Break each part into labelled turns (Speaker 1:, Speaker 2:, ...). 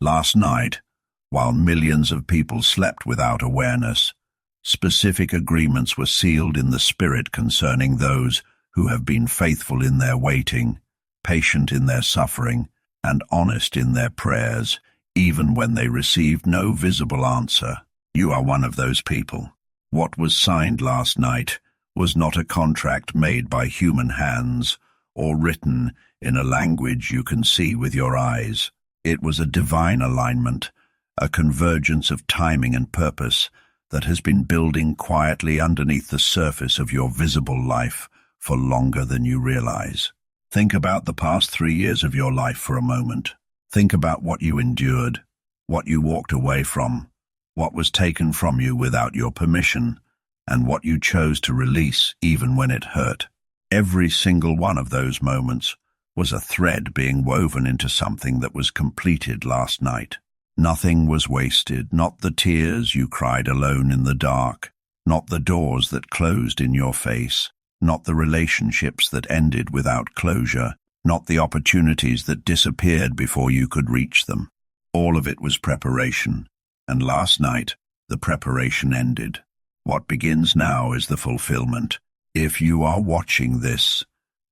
Speaker 1: Last night, while millions of people slept without awareness, specific agreements were sealed in the spirit concerning those who have been faithful in their waiting, patient in their suffering, and honest in their prayers, even when they received no visible answer. You are one of those people. What was signed last night was not a contract made by human hands or written in a language you can see with your eyes. It was a divine alignment, a convergence of timing and purpose that has been building quietly underneath the surface of your visible life for longer than you realize. Think about the past 3 years of your life for a moment. Think about what you endured, what you walked away from, what was taken from you without your permission, and what you chose to release even when it hurt. Every single one of those moments was a thread being woven into something that was completed last night. Nothing was wasted, not the tears you cried alone in the dark, not the doors that closed in your face, not the relationships that ended without closure, not the opportunities that disappeared before you could reach them. All of it was preparation, and last night the preparation ended. What begins now is the fulfillment. If you are watching this,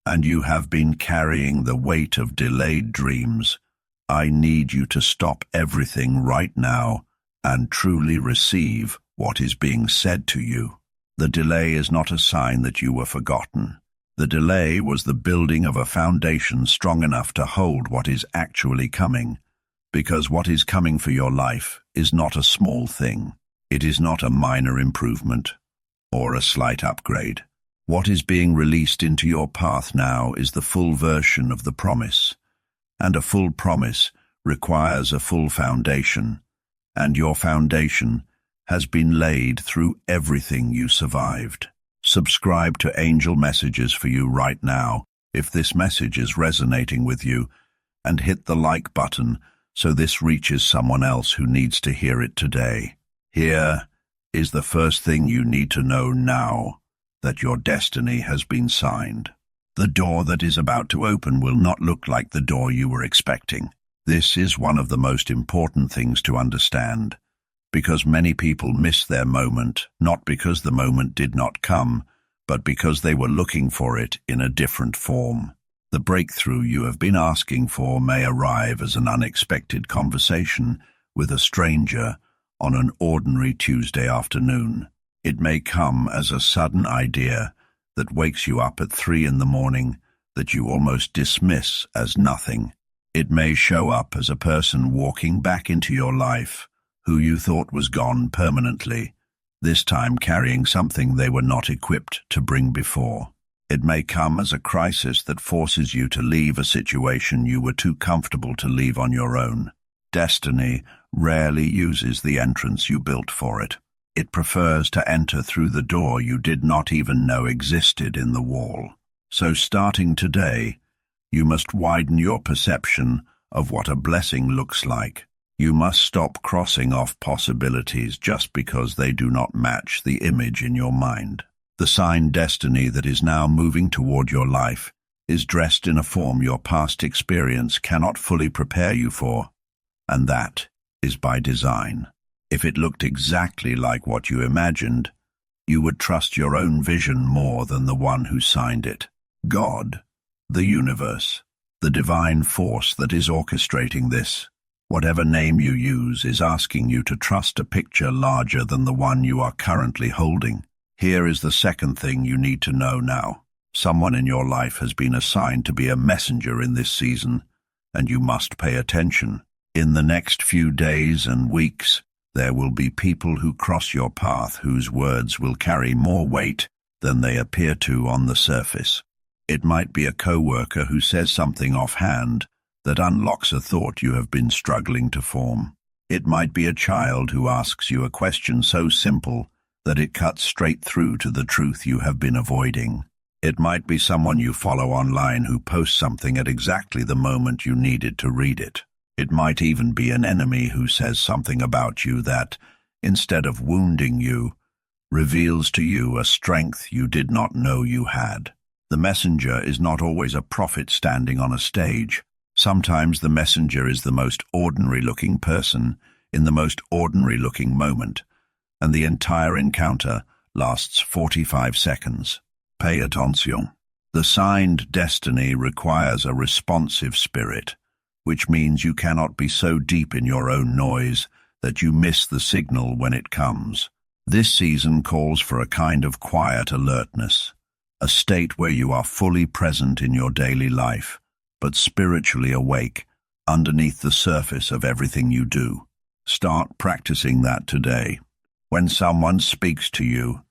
Speaker 1: and you have been carrying the weight of delayed dreams, I need you to stop everything right now and truly receive what is being said to you. The delay is not a sign that you were forgotten. The delay was the building of a foundation strong enough to hold what is actually coming, because what is coming for your life is not a small thing. It is not a minor improvement or a slight upgrade. What is being released into your path now is the full version of the promise, and a full promise requires a full foundation, and your foundation has been laid through everything you survived. Subscribe to Angel Messages for you right now if this message is resonating with you, and hit the like button so this reaches someone else who needs to hear it today. Here is the first thing you need to know now, that your destiny has been signed. The door that is about to open will not look like the door you were expecting. This is one of the most important things to understand, because many people miss their moment, not because the moment did not come, but because they were looking for it in a different form. The breakthrough you have been asking for may arrive as an unexpected conversation with a stranger on an ordinary Tuesday afternoon. It may come as a sudden idea that wakes you up at 3 in the morning that you almost dismiss as nothing. It may show up as a person walking back into your life who you thought was gone permanently, this time carrying something they were not equipped to bring before. It may come as a crisis that forces you to leave a situation you were too comfortable to leave on your own. Destiny rarely uses the entrance you built for it. It prefers to enter through the door you did not even know existed in the wall. So starting today, you must widen your perception of what a blessing looks like. You must stop crossing off possibilities just because they do not match the image in your mind. The signed destiny that is now moving toward your life is dressed in a form your past experience cannot fully prepare you for, and that is by design. If it looked exactly like what you imagined, you would trust your own vision more than the one who signed it. God, the universe, the divine force that is orchestrating this, whatever name you use, is asking you to trust a picture larger than the one you are currently holding. Here is the second thing you need to know now. Someone in your life has been assigned to be a messenger in this season, and you must pay attention. In the next few days and weeks, there will be people who cross your path whose words will carry more weight than they appear to on the surface. It might be a coworker who says something offhand that unlocks a thought you have been struggling to form. It might be a child who asks you a question so simple that it cuts straight through to the truth you have been avoiding. It might be someone you follow online who posts something at exactly the moment you needed to read it. It might even be an enemy who says something about you that, instead of wounding you, reveals to you a strength you did not know you had. The messenger is not always a prophet standing on a stage. Sometimes the messenger is the most ordinary-looking person in the most ordinary-looking moment, and the entire encounter lasts 45 seconds. Pay attention. The signed destiny requires a responsive spirit, which means you cannot be so deep in your own noise that you miss the signal when it comes. This season calls for a kind of quiet alertness, a state where you are fully present in your daily life, but spiritually awake underneath the surface of everything you do. Start practicing that today. When someone speaks to you,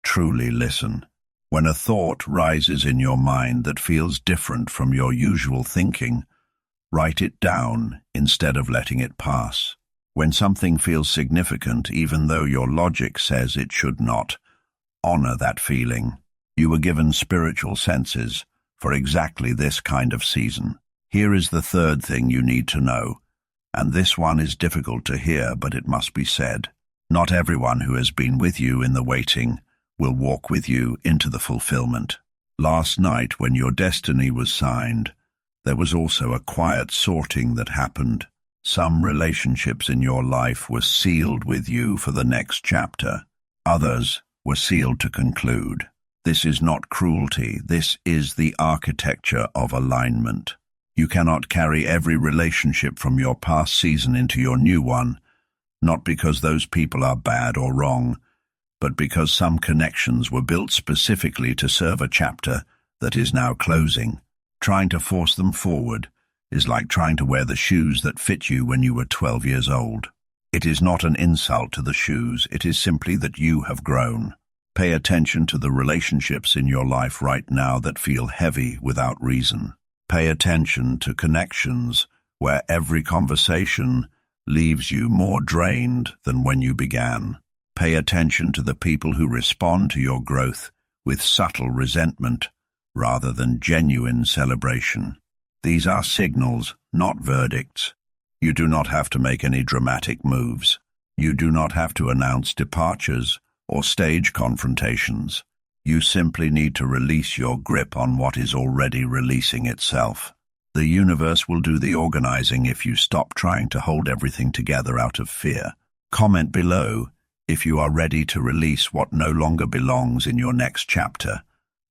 Speaker 1: truly listen. When a thought rises in your mind that feels different from your usual thinking, write it down instead of letting it pass. When something feels significant, even though your logic says it should not, honor that feeling. You were given spiritual senses for exactly this kind of season. Here is the third thing you need to know, and this one is difficult to hear, but it must be said. Not everyone who has been with you in the waiting will walk with you into the fulfillment. Last night, when your destiny was signed, there was also a quiet sorting that happened. Some relationships in your life were sealed with you for the next chapter. Others were sealed to conclude. This is not cruelty. This is the architecture of alignment. You cannot carry every relationship from your past season into your new one, not because those people are bad or wrong, but because some connections were built specifically to serve a chapter that is now closing. Trying to force them forward is like trying to wear the shoes that fit you when you were 12 years old. It is not an insult to the shoes, it is simply that you have grown. Pay attention to the relationships in your life right now that feel heavy without reason. Pay attention to connections where every conversation leaves you more drained than when you began. Pay attention to the people who respond to your growth with subtle resentment rather than genuine celebration. These are signals, not verdicts. You do not have to make any dramatic moves. You do not have to announce departures or stage confrontations. You simply need to release your grip on what is already releasing itself. The universe will do the organizing if you stop trying to hold everything together out of fear. Comment below if you are ready to release what no longer belongs in your next chapter,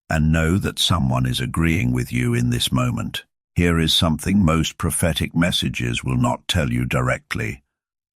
Speaker 1: and know that someone is agreeing with you in this moment. Here is something most prophetic messages will not tell you directly,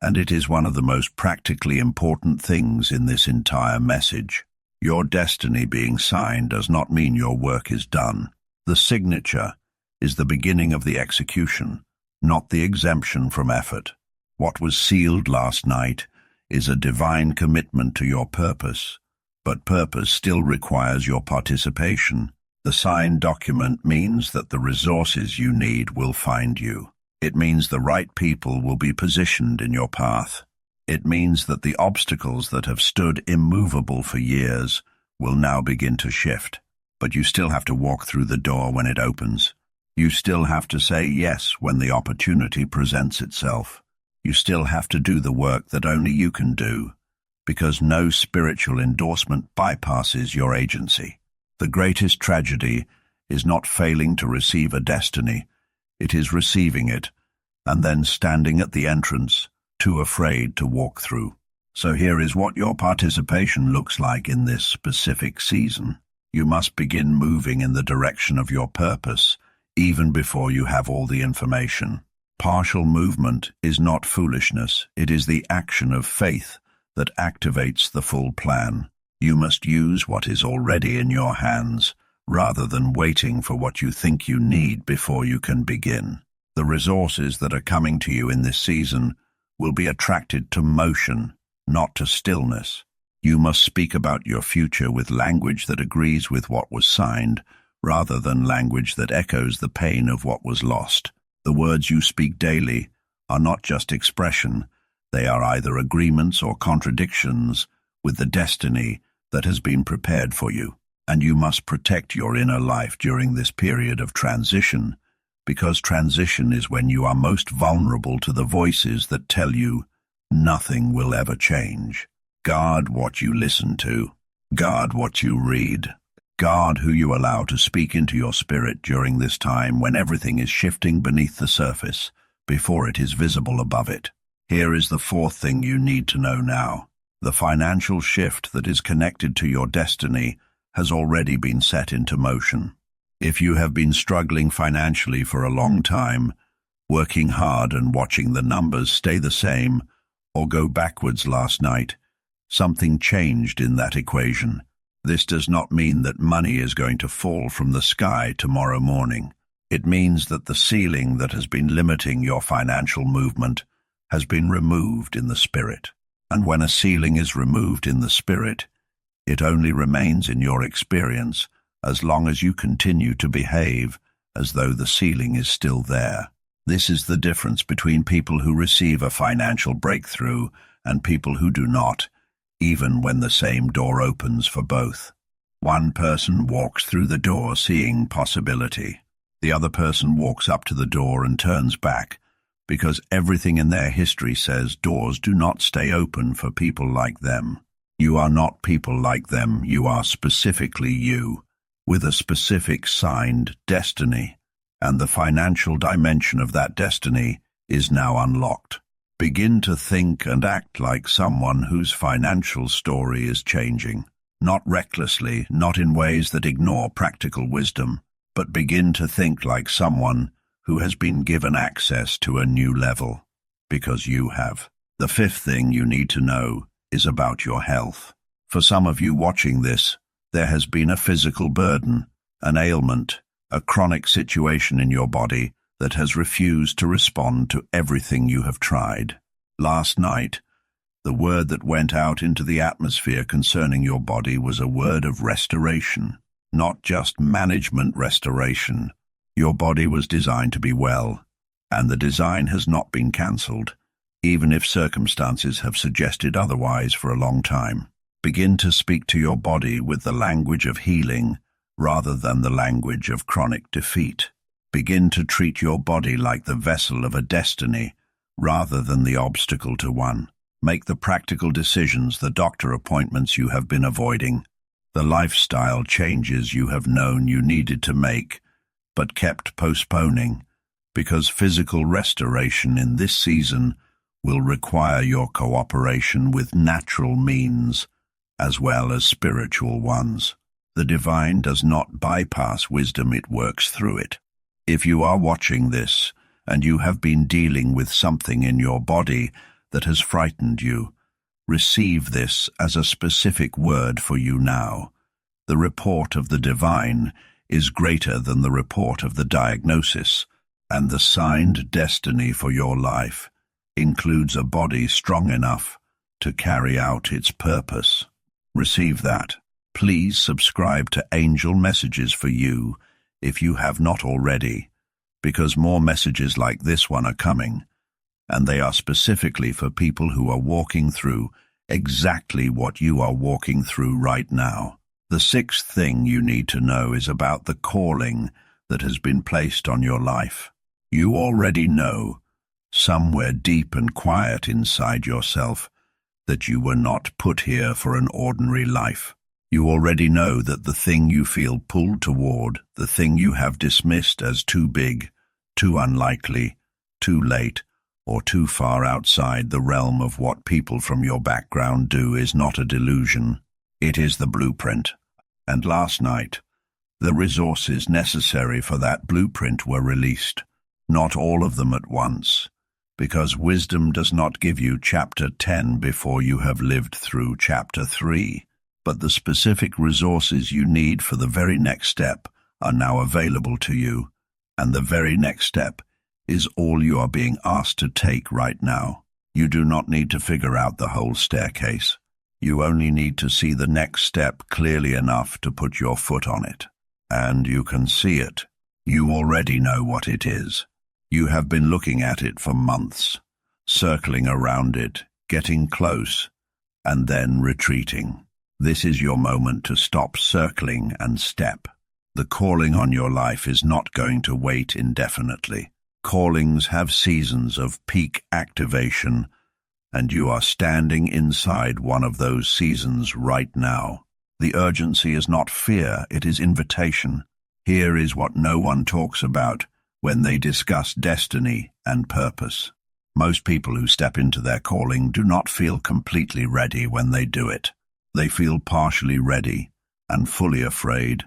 Speaker 1: and it is one of the most practically important things in this entire message. Your destiny being signed does not mean your work is done. The signature is the beginning of the execution, not the exemption from effort. What was sealed last night is a divine commitment to your purpose, but purpose still requires your participation. The signed document means that the resources you need will find you. It means the right people will be positioned in your path. It means that the obstacles that have stood immovable for years will now begin to shift. But you still have to walk through the door when it opens. You still have to say yes when the opportunity presents itself. You still have to do the work that only you can do, because no spiritual endorsement bypasses your agency. The greatest tragedy is not failing to receive a destiny. It is receiving it, and then standing at the entrance, too afraid to walk through. So here is what your participation looks like in this specific season. You must begin moving in the direction of your purpose, even before you have all the information. Partial movement is not foolishness. It is the action of faith that activates the full plan. You must use what is already in your hands, rather than waiting for what you think you need before you can begin. The resources that are coming to you in this season will be attracted to motion, not to stillness. You must speak about your future with language that agrees with what was signed, rather than language that echoes the pain of what was lost. The words you speak daily are not just expression, they are either agreements or contradictions with the destiny that has been prepared for you. And you must protect your inner life during this period of transition, because transition is when you are most vulnerable to the voices that tell you nothing will ever change. Guard what you listen to. Guard what you read. Guard who you allow to speak into your spirit during this time when everything is shifting beneath the surface, before it is visible above it. Here is the fourth thing you need to know now. The financial shift that is connected to your destiny has already been set into motion. If you have been struggling financially for a long time, working hard and watching the numbers stay the same or go backwards last night, something changed in that equation. This does not mean that money is going to fall from the sky tomorrow morning. It means that the ceiling that has been limiting your financial movement has been removed in the spirit. And when a ceiling is removed in the spirit, it only remains in your experience as long as you continue to behave as though the ceiling is still there. This is the difference between people who receive a financial breakthrough and people who do not, even when the same door opens for both. One person walks through the door seeing possibility. The other person walks up to the door and turns back, because everything in their history says doors do not stay open for people like them. You are not people like them, you are specifically you, with a specific signed destiny, and the financial dimension of that destiny is now unlocked. Begin to think and act like someone whose financial story is changing. Not recklessly, not in ways that ignore practical wisdom, but begin to think like someone who has been given access to a new level, because you have. The fifth thing you need to know is about your health. For some of you watching this, there has been a physical burden, an ailment, a chronic situation in your body that has refused to respond to everything you have tried. Last night, the word that went out into the atmosphere concerning your body was a word of restoration, not just management restoration. Your body was designed to be well, and the design has not been cancelled, even if circumstances have suggested otherwise for a long time. Begin to speak to your body with the language of healing rather than the language of chronic defeat. Begin to treat your body like the vessel of a destiny rather than the obstacle to one. Make the practical decisions, the doctor appointments you have been avoiding, the lifestyle changes you have known you needed to make but kept postponing, because physical restoration in this season will require your cooperation with natural means as well as spiritual ones. The divine does not bypass wisdom, it works through it. If you are watching this and you have been dealing with something in your body that has frightened you, receive this as a specific word for you now. The report of the divine is greater than the report of the diagnosis, and the signed destiny for your life includes a body strong enough to carry out its purpose. Receive that. Please subscribe to Angel Messages for You if you have not already, because more messages like this one are coming, and they are specifically for people who are walking through exactly what you are walking through right now. The sixth thing you need to know is about the calling that has been placed on your life. You already know, somewhere deep and quiet inside yourself, that you were not put here for an ordinary life. You already know that the thing you feel pulled toward, the thing you have dismissed as too big, too unlikely, too late, or too far outside the realm of what people from your background do is not a delusion. It is the blueprint. And last night, the resources necessary for that blueprint were released. Not all of them at once, because wisdom does not give you chapter 10 before you have lived through chapter 3. But the specific resources you need for the very next step are now available to you, and the very next step is all you are being asked to take right now. You do not need to figure out the whole staircase. You only need to see the next step clearly enough to put your foot on it. And you can see it. You already know what it is. You have been looking at it for months, circling around it, getting close, and then retreating. This is your moment to stop circling and step. The calling on your life is not going to wait indefinitely. Callings have seasons of peak activation, and you are standing inside one of those seasons right now. The urgency is not fear, it is invitation. Here is what no one talks about when they discuss destiny and purpose. Most people who step into their calling do not feel completely ready when they do it. They feel partially ready and fully afraid,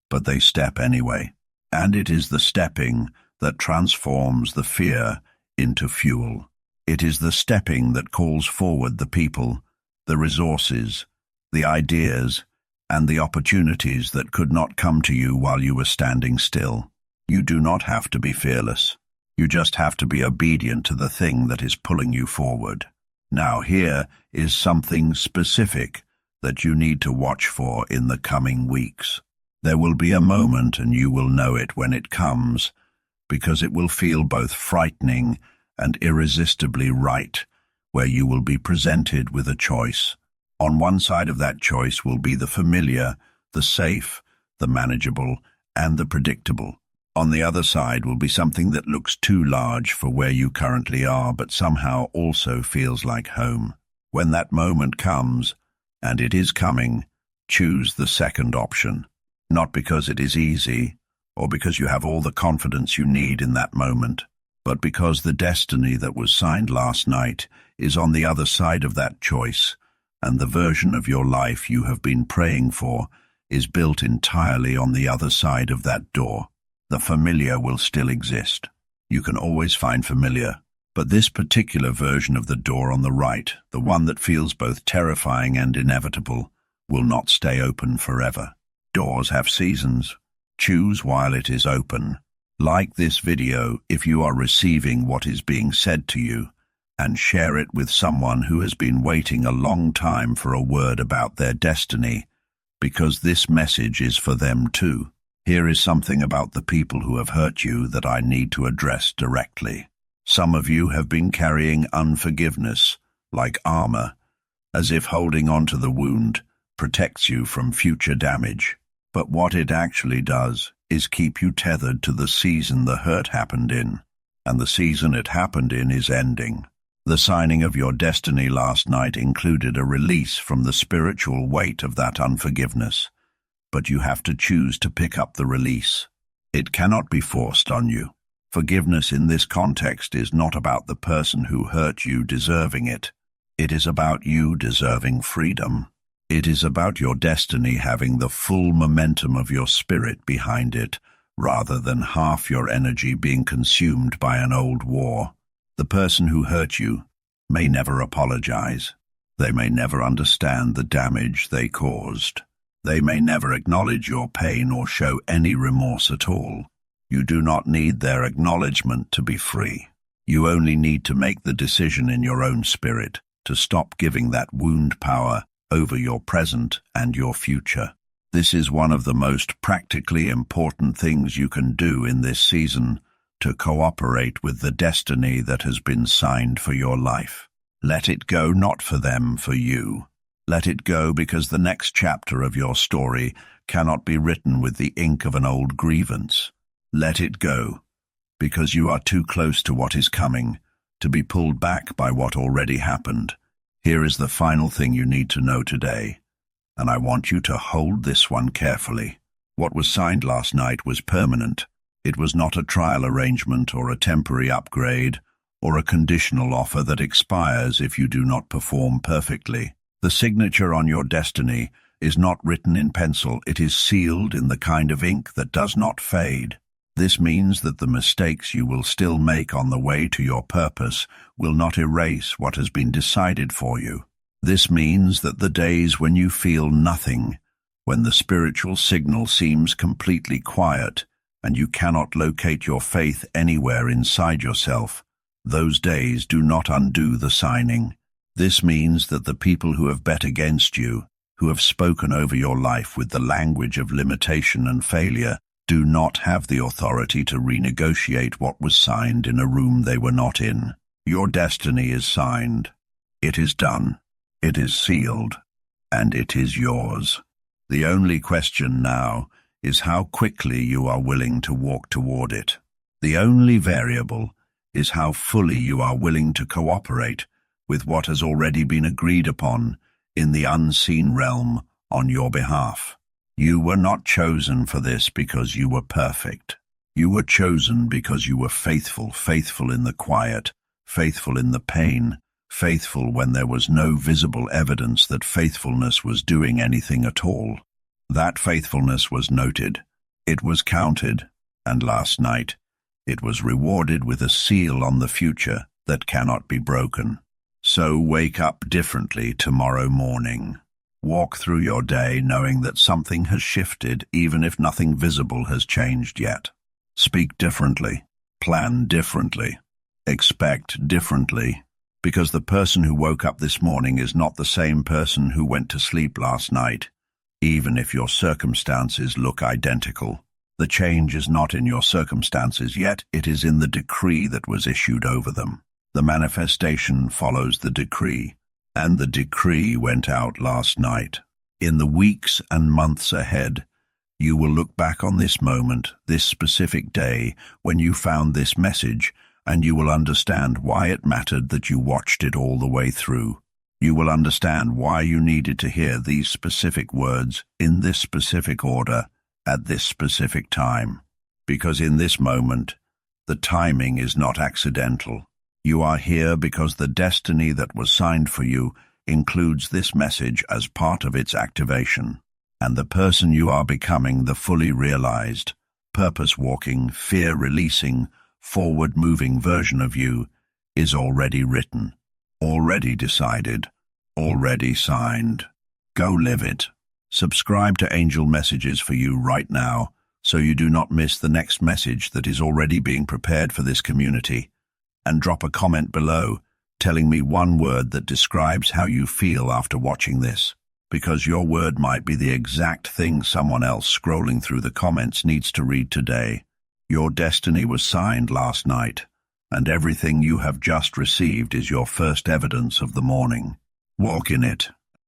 Speaker 1: but they step anyway. And it is the stepping that transforms the fear into fuel. It is the stepping that calls forward the people, the resources, the ideas, and the opportunities that could not come to you while you were standing still. You do not have to be fearless. You just have to be obedient to the thing that is pulling you forward. Now here is something specific that you need to watch for in the coming weeks. There will be a moment, and you will know it when it comes, because it will feel both frightening and irresistibly right, where you will be presented with a choice. On one side of that choice will be the familiar, the safe, the manageable, and the predictable. On the other side will be something that looks too large for where you currently are, but somehow also feels like home. When that moment comes, and it is coming, choose the second option. Not because it is easy, or because you have all the confidence you need in that moment, but because the destiny that was signed last night is on the other side of that choice, and the version of your life you have been praying for is built entirely on the other side of that door. The familiar will still exist. You can always find familiar, but this particular version of the door on the right, the one that feels both terrifying and inevitable, will not stay open forever. Doors have seasons. Choose while it is open. Like this video if you are receiving what is being said to you, and share it with someone who has been waiting a long time for a word about their destiny, because this message is for them too. Here is something about the people who have hurt you that I need to address directly. Some of you have been carrying unforgiveness, like armor, as if holding on to the wound protects you from future damage. But what it actually does is keep you tethered to the season the hurt happened in, and the season it happened in is ending. The signing of your destiny last night included a release from the spiritual weight of that unforgiveness, but you have to choose to pick up the release. It cannot be forced on you. Forgiveness in this context is not about the person who hurt you deserving it. It is about you deserving freedom. It is about your destiny having the full momentum of your spirit behind it, rather than half your energy being consumed by an old war. The person who hurt you may never apologize. They may never understand the damage they caused. They may never acknowledge your pain or show any remorse at all. You do not need their acknowledgement to be free. You only need to make the decision in your own spirit to stop giving that wound power over your present and your future. This is one of the most practically important things you can do in this season to cooperate with the destiny that has been signed for your life. Let it go, not for them, for you. Let it go because the next chapter of your story cannot be written with the ink of an old grievance. Let it go because you are too close to what is coming to be pulled back by what already happened. Here is the final thing you need to know today, and I want you to hold this one carefully. What was signed last night was permanent. It was not a trial arrangement or a temporary upgrade or a conditional offer that expires if you do not perform perfectly. The signature on your destiny is not written in pencil. It is sealed in the kind of ink that does not fade. This means that the mistakes you will still make on the way to your purpose will not erase what has been decided for you. This means that the days when you feel nothing, when the spiritual signal seems completely quiet, and you cannot locate your faith anywhere inside yourself, those days do not undo the signing. This means that the people who have bet against you, who have spoken over your life with the language of limitation and failure, do not have the authority to renegotiate what was signed in a room they were not in. Your destiny is signed. It is done. It is sealed. And it is yours. The only question now is how quickly you are willing to walk toward it. The only variable is how fully you are willing to cooperate with what has already been agreed upon in the unseen realm on your behalf. You were not chosen for this because you were perfect. You were chosen because you were faithful, faithful in the quiet, faithful in the pain, faithful when there was no visible evidence that faithfulness was doing anything at all. That faithfulness was noted, it was counted, and last night it was rewarded with a seal on the future that cannot be broken. So wake up differently tomorrow morning. Walk through your day knowing that something has shifted even if nothing visible has changed yet. Speak differently, plan differently, expect differently, because the person who woke up this morning is not the same person who went to sleep last night. Even if your circumstances look identical, the change is not in your circumstances, yet it is in the decree that was issued over them. The manifestation follows the decree, and the decree went out last night. In the weeks and months ahead, you will look back on this moment, this specific day, when you found this message, and you will understand why it mattered that you watched it all the way through. You will understand why you needed to hear these specific words in this specific order at this specific time. Because in this moment, the timing is not accidental. You are here because the destiny that was signed for you includes this message as part of its activation. And the person you are becoming, the fully realized, purpose-walking, fear-releasing, forward-moving version of you, is already written, already decided, already signed. Go live it. Subscribe to Angel Messages for you right now so you do not miss the next message that is already being prepared for this community. And drop a comment below telling me one word that describes how you feel after watching this, because your word might be the exact thing someone else scrolling through the comments needs to read today. Your destiny was signed last night, and everything you have just received is your first evidence of the morning. Walk in it.